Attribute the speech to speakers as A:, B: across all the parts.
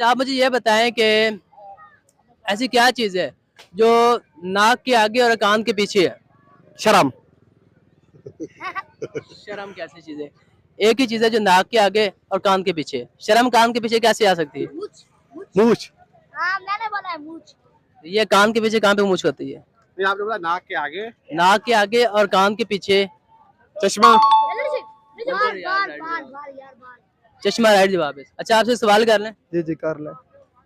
A: अच्छा आप मुझे ये बताएं कि ऐसी क्या चीज़ है जो नाक के आगे और कान के पीछे है?
B: शर्म।
A: शर्म कैसी चीज़ है? एक ही चीज़ है जो नाक के आगे और कान के पीछे है। शर्म कान के पीछे कैसे आ सकती है?
C: मूछ मूछ
B: मूछ।
C: हाँ मैंने बोला है मूछ।
A: ये कान के पीछे कहाँ पे मूंछ होती है?
B: नहीं, आपने बोला नाक के आगे।
A: नाक के आगे और कान के पीछे।
B: चश्मा।
C: बाल बाल बाल बाल यार बाल।
A: चश्मा राइट जवाब है। अच्छा आपसे सवाल कर लें।
B: जी जी कर ले।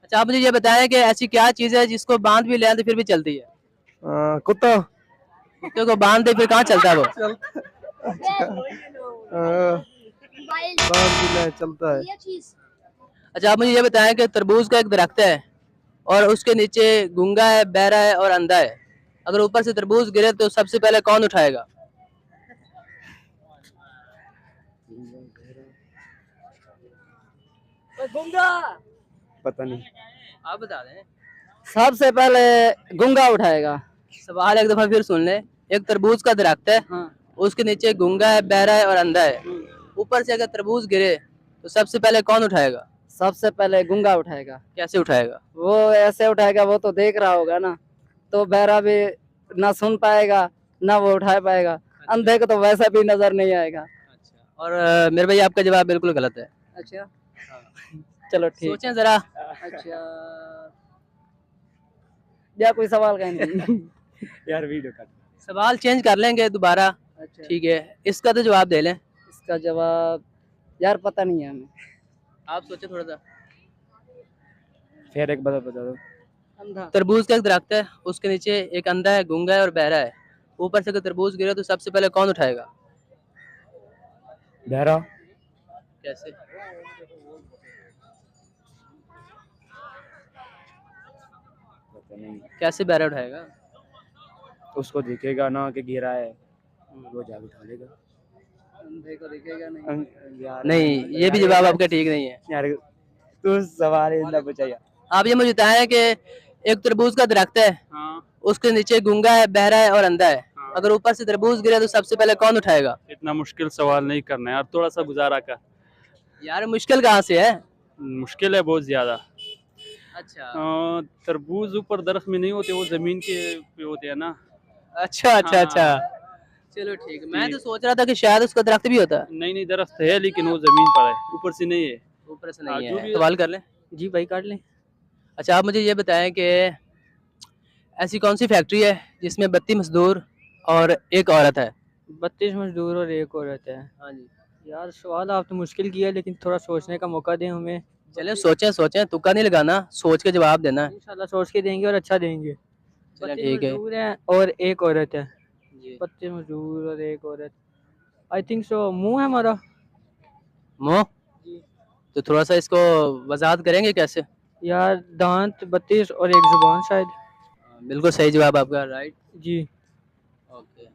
A: अच्छा आप मुझे ये बताएं कि ऐसी क्या चीज़ है जिसको बांध भी लें तो फिर भी चलती है?
B: कुत्ता।
A: कुत्ते को बांध दे फिर कहाँ चलता है वो?
C: मोबाइल
B: बांध भी ले चलता है।
C: ये चीज
A: अच्छा आप मुझे ये बताएं कि तरबूज का एक दरख्त है और उसके नीचे गूंगा है, बहरा है और अंधा है। अगर ऊपर से तरबूज गिरे तो सबसे पहले कौन उठाएगा? गूंगा।
B: पता नहीं।
A: आप बता दें।
D: सबसे पहले गूंगा उठाएगा।
A: सवाल एक दफा फिर सुन ले। एक तरबूज का दरख्त है,
D: हाँ।
A: उसके नीचे गूंगा है, बहरा है और अंधा है। ऊपर से अगर तरबूज गिरे तो सबसे पहले कौन उठाएगा?
D: सबसे पहले गूंगा उठाएगा।
A: कैसे उठाएगा?
D: वो ऐसे उठाएगा, वो तो देख रहा होगा ना, तो बहरा भी ना सुन पाएगा ना वो उठा पाएगा। अंधे को तो वैसा भी नजर नहीं आएगा।
A: अच्छा और मेरे भाई आपका जवाब बिल्कुल गलत है।
D: अच्छा चलो ठीक।
A: सोचें जरा।
D: अच्छा या कोई सवाल का नहीं।
B: यार वीडियो काट।
A: सवाल चेंज कर लेंगे दोबारा।
D: अच्छा
A: ठीक है इसका तो जवाब दे लें।
D: इसका जवाब यार पता नहीं है हमें।
A: आप सोचें थोड़ा सा।
B: फिर एक बता दो।
D: अंधा।
A: तरबूज का एक दरख्त है, उसके नीचे एक अंधा है, गूंगा है और बहरा है। ऊपर से अगर तरबूज गिरे तो सबसे पहले कौन उठाएगा?
B: बहरा।
A: कैसे?
B: पता नहीं।
A: कैसे बहरा उठाएगा?
B: उसको दिखेगा ना कि गिरा है, वो जाके उठा लेगा।
D: अंधे को दिखेगा नहीं।
B: यार
A: नहीं ये भी जवाब आपका ठीक नहीं है।
B: यार तू सवाल ही ना पूछा।
A: आप ये मुझे बताएं कि एक तरबूज का दरख्त है, उसके नीचे गूंगा है, बहरा है और अंधा है। अगर ऊपर से तरबूज गिरे तो सबसे पहले कौन उठाएगा?
E: इतना मुश्किल सवाल नहीं करना यार, थोड़ा सा गुजारा कर।
A: यार मुश्किल कहाँ से है?
E: मुश्किल है बहुत ज्यादा।
A: अच्छा
E: तरबूज ऊपर दरख्त में नहीं होते, वो जमीन के पे होते हैं ना।
A: अच्छा अच्छा अच्छा चलो ठीक है। मैं तो सोच रहा था कि शायद उसका दरख्त भी होता है।
E: नहीं नहीं, दरख्त है लेकिन वो जमीन पर है, ऊपर से नहीं है।
A: ऊपर से
E: हाँ,
A: नहीं
E: जो
A: है।
E: भी
A: सवाल कर लें।
D: जी भाई काट लें।
A: अच्छा आप मुझे ये बताएं कि ऐसी कौन सी फैक्ट्री है जिसमें 32 मजदूर और एक औरत है?
D: 32 मजदूर और एक औरत है।
A: हाँ जी।
D: यार सवाल आप तो मुश्किल किया, लेकिन थोड़ा सोचने का मौका दें हमें।
A: चले सोचें सोचें, तुक्का नहीं लगाना, सोच के जवाब देना है।
D: इंशाल्लाह सोच के देंगे और अच्छा देंगे।
A: चलें
D: 32
A: ठीक है।
D: मजदूर हैं और एक औरत है।
A: जी
D: 32 मजदूर और एक औरत। आई थिंक सो मुंह है हमारा।
A: मुँह। तो थोड़ा सा इसको वजाहत करेंगे कैसे?
D: यार दांत 32 और एक जुबान शायद।
A: बिल्कुल सही जवाब आपका राइट।
D: जी।
A: ओके।